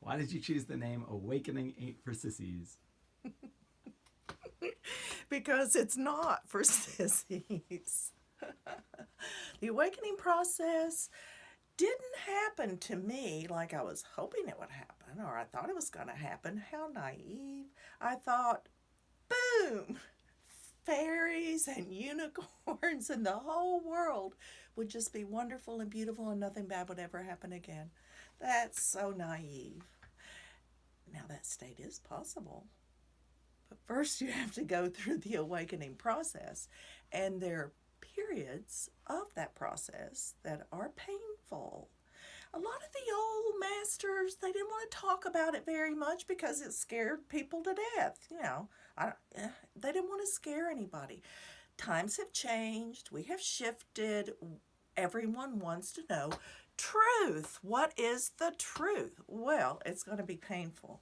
Why did you choose the name Awakening Ain't for Sissies? Because it's not for sissies. The awakening process didn't happen to me like I was hoping it would happen or I thought it was going to happen. How naive. I thought, boom, fairies and unicorns and the whole world would just be wonderful and beautiful and nothing bad would ever happen again. That's so naive. Now, that state is possible. But first, you have to go through the awakening process. And there are periods of that process that are painful. A lot of the old masters, they didn't want to talk about it very much because it scared people to death. They didn't want to scare anybody. Times have changed. We have shifted. Everyone wants to know truth. What is the truth? Well, it's going to be painful.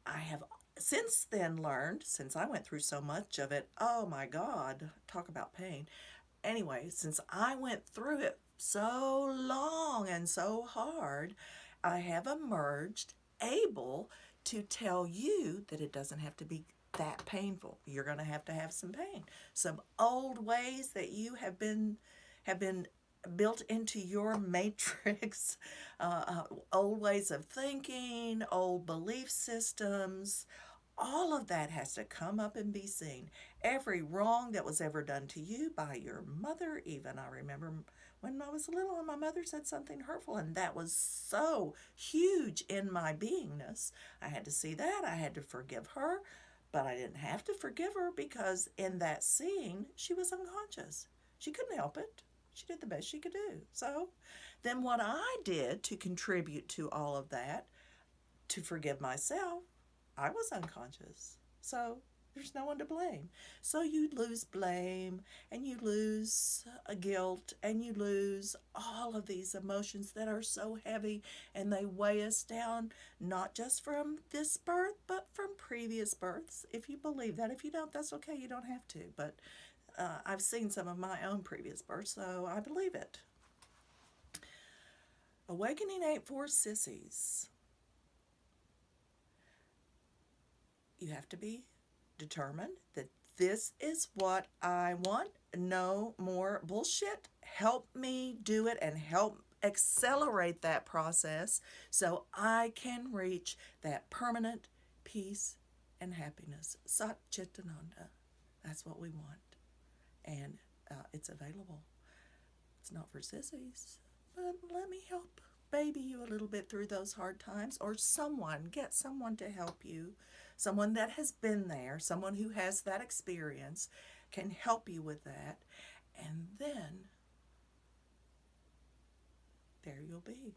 I have since then learned, since I went through so much of it, oh my God, talk about pain. Anyway, since I went through it so long and so hard, I have emerged able to tell you that it doesn't have to be that painful. You're going to have some pain. Some old ways that you have been built into your matrix, old ways of thinking, old belief systems, all of that has to come up and be seen. Every wrong that was ever done to you by your mother, even I remember when I was little and my mother said something hurtful, and that was so huge in my beingness. I had to see that. I had to forgive her, but I didn't have to forgive her because in that scene, she was unconscious. She couldn't help it. She did the best she could do. So then, what I did to contribute to all of that, to forgive myself, I was unconscious. So there's no one to blame. So you lose blame and you lose guilt and you lose all of these emotions that are so heavy and they weigh us down, not just from this birth, but from previous births. If you believe that, if you don't, that's okay. You don't have to. But I've seen some of my own previous births, so I believe it. Awakening ain't for sissies. You have to be determined that this is what I want. No more bullshit. Help me do it and help accelerate that process so I can reach that permanent peace and happiness. Sat Chitananda. That's what we want. And it's available. It's not for sissies, but let me help baby you a little bit through those hard times, or get someone to help you, someone that has been there, someone who has that experience can help you with that, and then there you'll be.